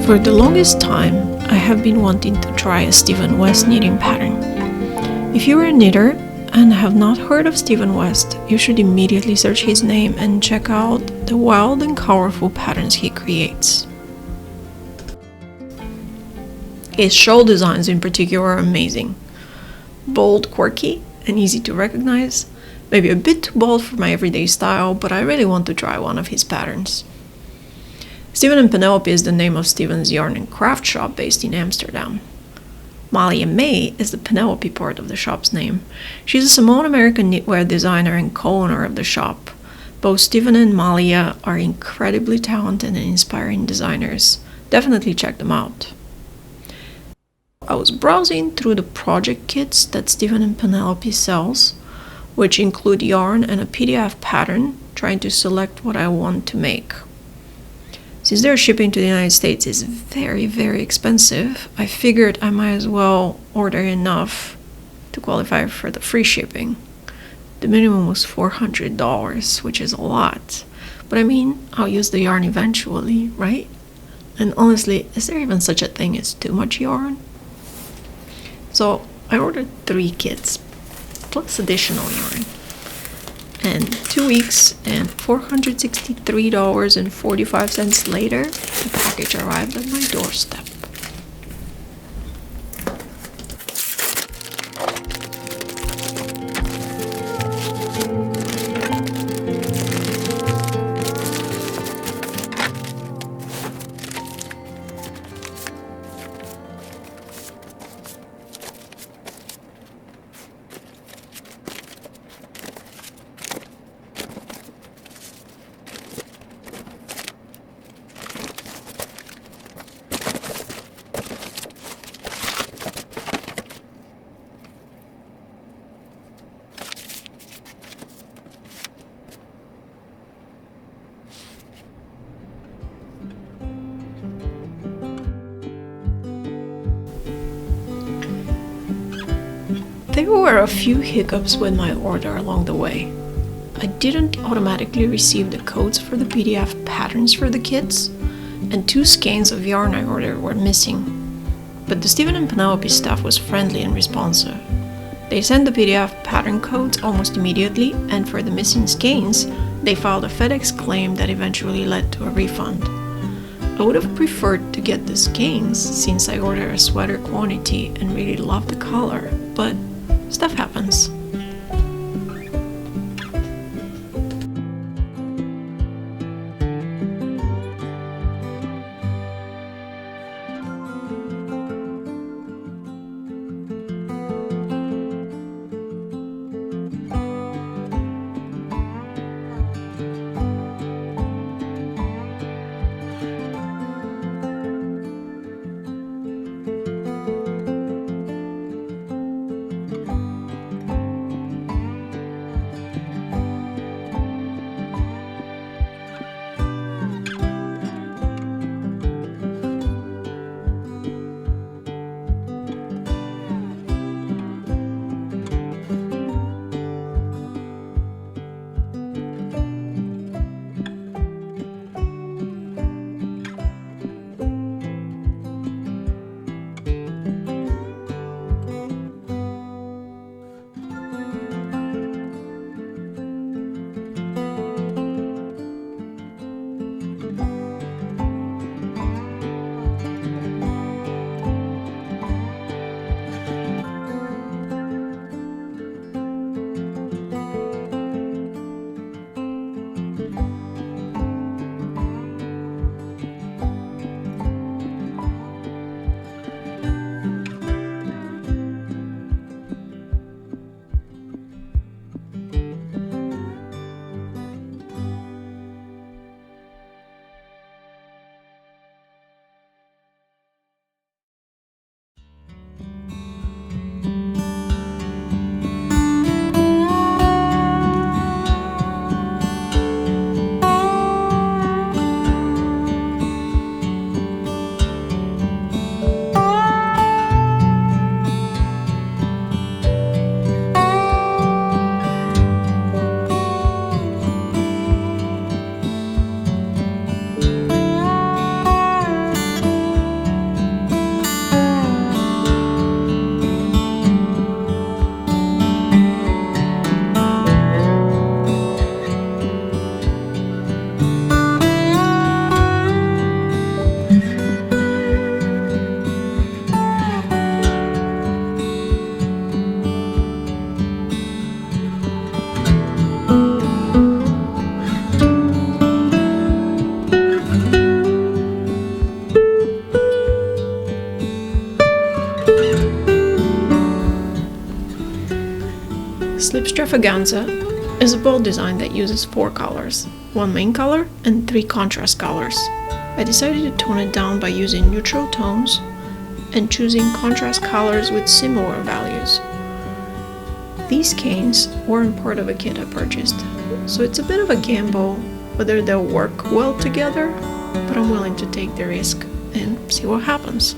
For the longest time, I have been wanting to try a Stephen West knitting pattern. If you are a knitter and have not heard of Stephen West, you should immediately search his name and check out the wild and colorful patterns he creates. His shawl designs in particular are amazing. Bold, quirky, and easy to recognize. Maybe a bit too bold for my everyday style, but I really want to try one of his patterns. Stephen Penelope is the name of Stephen's yarn and craft shop based in Amsterdam. Molly and May is the Penelope part of the shop's name. She's a Samoan-American knitwear designer and co-owner of the shop. Both Stephen and Malia are incredibly talented and inspiring designers. Definitely check them out. I was browsing through the project kits that Stephen and Penelope sells, which include yarn and a PDF pattern, trying to select what I want to make. Since their shipping to the United States is very, very expensive, I figured I might as well order enough to qualify for the free shipping. The minimum was $400, which is a lot. But I mean, I'll use the yarn eventually, right? And honestly, is there even such a thing as too much yarn? So I ordered 3 kits, plus additional yarn. And 2 weeks and $463.45 later, the package arrived at my doorstep. There were a few hiccups with my order along the way. I didn't automatically receive the codes for the PDF patterns for the kits, and 2 skeins of yarn I ordered were missing. But the Stephen and Penelope staff was friendly and responsive. They sent the PDF pattern codes almost immediately, and for the missing skeins, they filed a FedEx claim that eventually led to a refund. I would have preferred to get the skeins since I ordered a sweater quantity and really loved the color, but stuff happens. Slipstravaganza is a bold design that uses 4 colors, 1 main color and 3 contrast colors. I decided to tone it down by using neutral tones and choosing contrast colors with similar values. These canes weren't part of a kit I purchased, so it's a bit of a gamble whether they'll work well together, but I'm willing to take the risk and see what happens.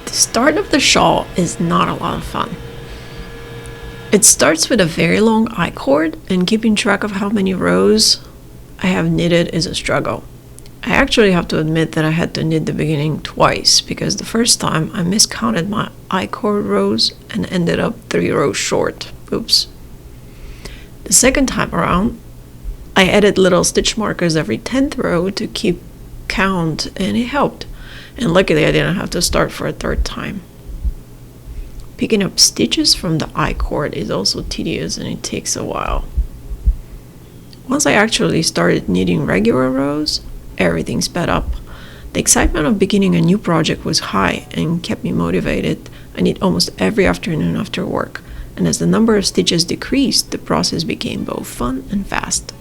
The start of the shawl is not a lot of fun. It starts with a very long I-cord, and keeping track of how many rows I have knitted is a struggle. I actually have to admit that I had to knit the beginning twice, because the first time I miscounted my I-cord rows and ended up 3 rows short. Oops. The second time around, I added little stitch markers every 10th row to keep count, and it helped. And luckily I didn't have to start for a third time. Picking up stitches from the I-cord is also tedious, and it takes a while. Once I actually started knitting regular rows, everything sped up. The excitement of beginning a new project was high and kept me motivated. I knit almost every afternoon after work, and as the number of stitches decreased, the process became both fun and fast.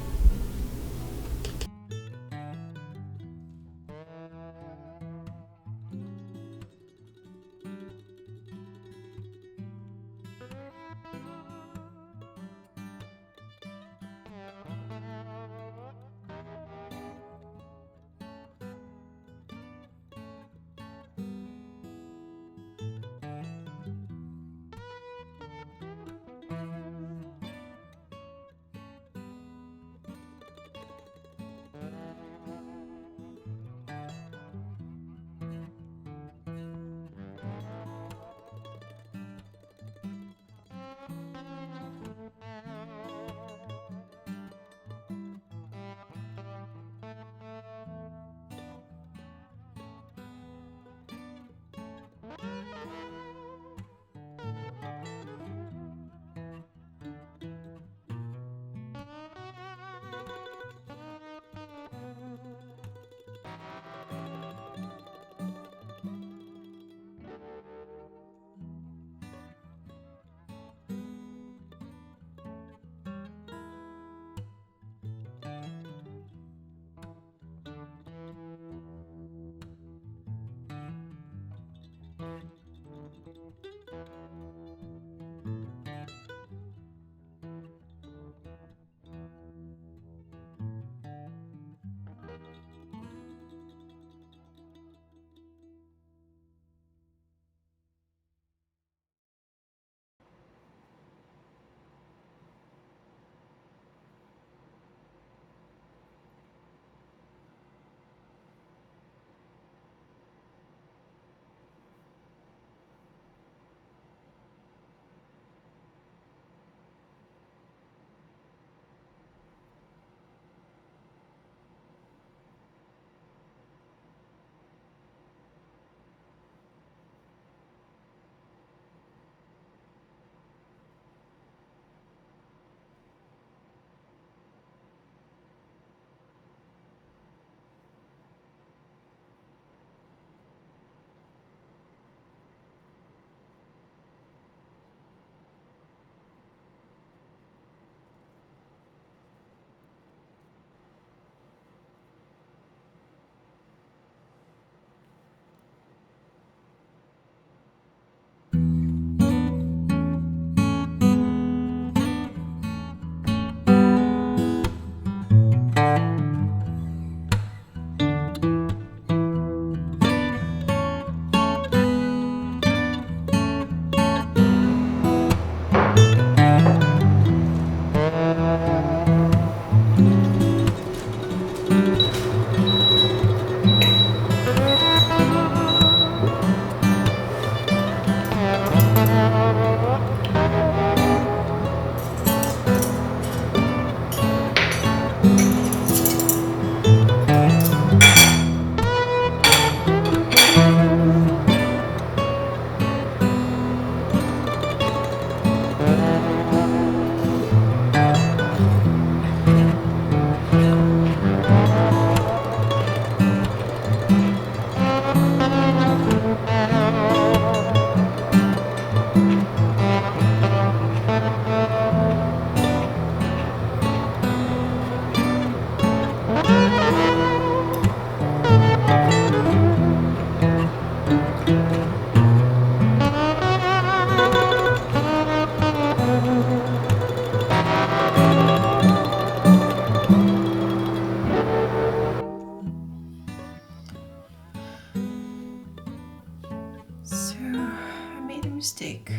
mistake.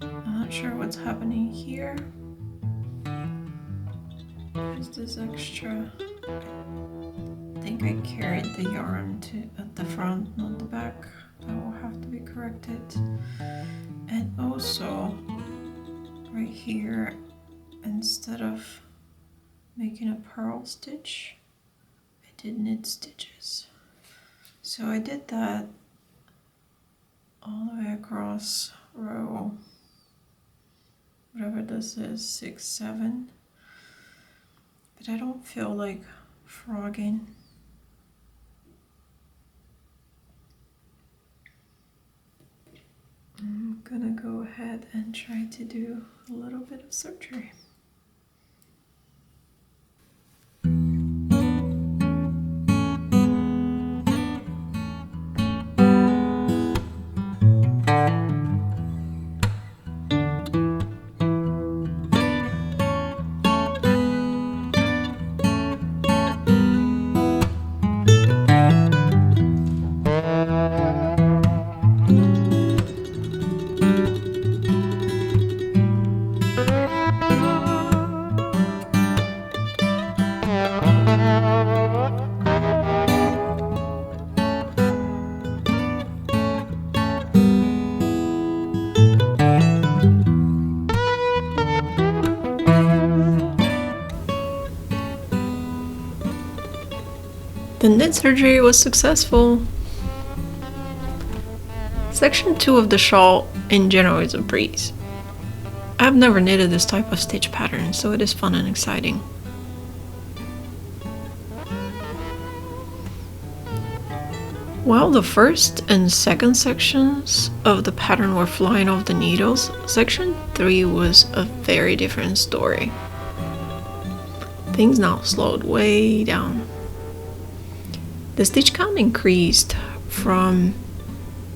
I'm not sure what's happening here. There's this extra. I think I carried the yarn at the front, not the back. That will have to be corrected. And also, right here, instead of making a purl stitch, I did knit stitches. So I did that all the way across row, whatever this is, 6, 7. But I don't feel like frogging. I'm gonna go ahead and try to do a little bit of surgery. The knit surgery was successful. Section 2 of the shawl in general is a breeze. I've never knitted this type of stitch pattern, so it is fun and exciting. While the first and second sections of the pattern were flying off the needles, section 3 was a very different story. Things now slowed way down. The stitch count increased from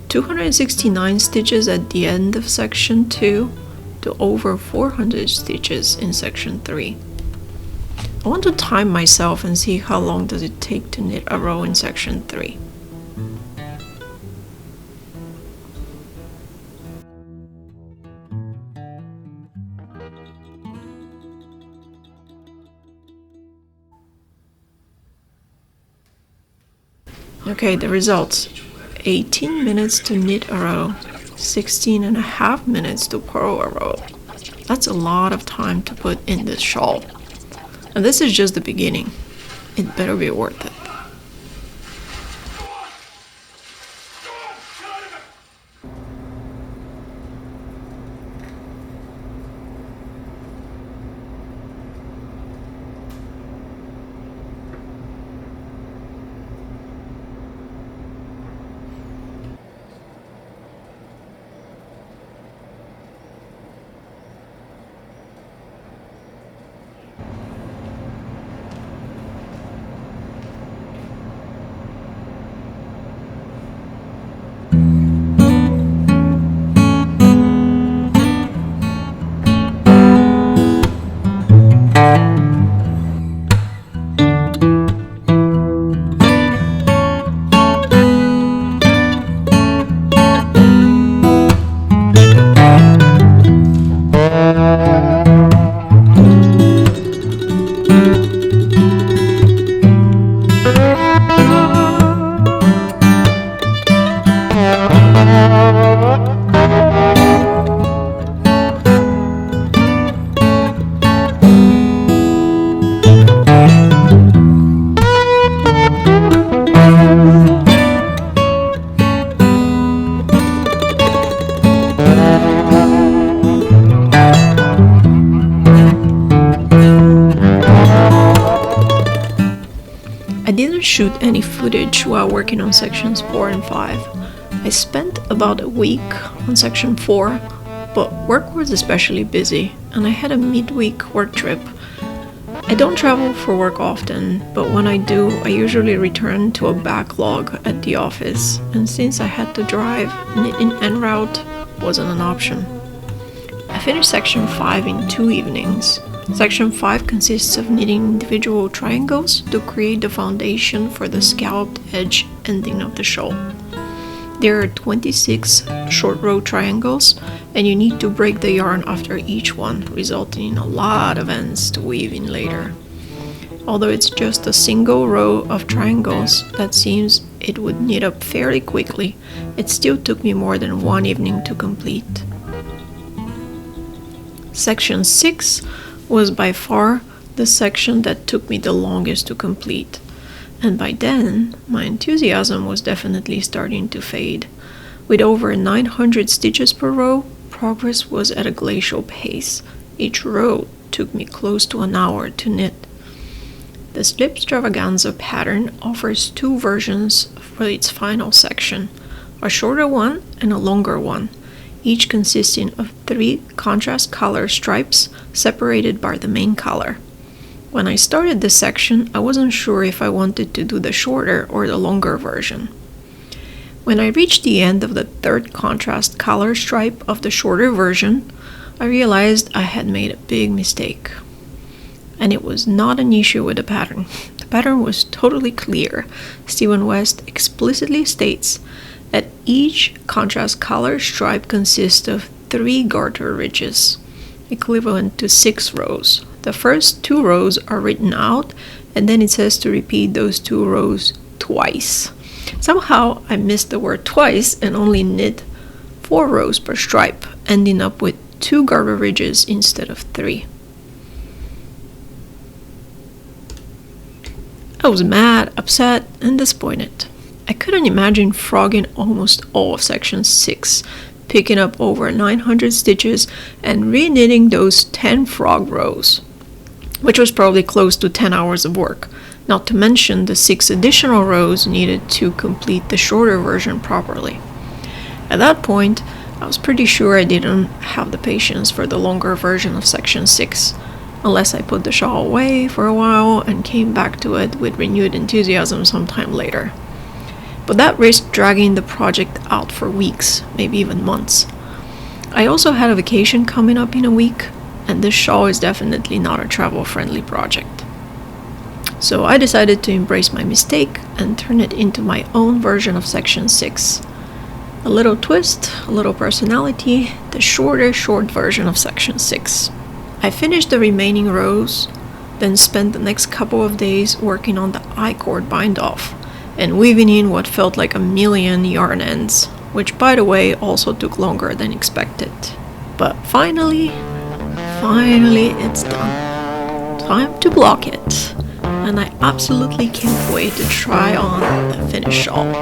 269 stitches at the end of section 2 to over 400 stitches in section 3. I want to time myself and see how long does it take to knit a row in section 3. Okay, the results. 18 minutes to knit a row, 16 and a half minutes to purl a row. That's a lot of time to put in this shawl. And this is just the beginning. It better be worth it. I didn't shoot any footage while working on sections 4 and 5. I spent about a week on section 4, but work was especially busy and I had a midweek work trip. I don't travel for work often, but when I do, I usually return to a backlog at the office, and since I had to drive, knitting en route wasn't an option. I finished section 5 in 2 evenings. Section 5 consists of knitting individual triangles to create the foundation for the scalloped edge ending of the shawl. There are 26 short row triangles, and you need to break the yarn after each one, resulting in a lot of ends to weave in later. Although it's just a single row of triangles that seems it would knit up fairly quickly, it still took me more than one evening to complete. Section 6 was by far the section that took me the longest to complete, and by then my enthusiasm was definitely starting to fade. With over 900 stitches per row, progress was at a glacial pace. Each row took me close to an hour to knit. The Slipstravaganza pattern offers two versions for its final section, a shorter one and a longer one, each consisting of 3 contrast color stripes separated by the main color. When I started this section, I wasn't sure if I wanted to do the shorter or the longer version. When I reached the end of the 3rd contrast color stripe of the shorter version, I realized I had made a big mistake. And it was not an issue with the pattern. The pattern was totally clear. Stephen West explicitly states that each contrast color stripe consists of 3 garter ridges, equivalent to 6 rows. The first 2 rows are written out, and then it says to repeat those 2 rows twice. Somehow I missed the word twice and only knit 4 rows per stripe, ending up with 2 garter ridges instead of 3. I was mad, upset, and disappointed. I couldn't imagine frogging almost all of section 6, picking up over 900 stitches and re-knitting those 10 frog rows, which was probably close to 10 hours of work, not to mention the 6 additional rows needed to complete the shorter version properly. At that point, I was pretty sure I didn't have the patience for the longer version of section 6, unless I put the shawl away for a while and came back to it with renewed enthusiasm sometime later. But that risked dragging the project out for weeks, maybe even months. I also had a vacation coming up in a week, and this shawl is definitely not a travel-friendly project. So I decided to embrace my mistake and turn it into my own version of section 6. A little twist, a little personality, the shorter short version of section 6. I finished the remaining rows, then spent the next couple of days working on the I-cord bind-off and weaving in what felt like a million yarn ends, which by the way also took longer than expected. But finally it's done. Time to block it, and I absolutely can't wait to try on the finished shawl.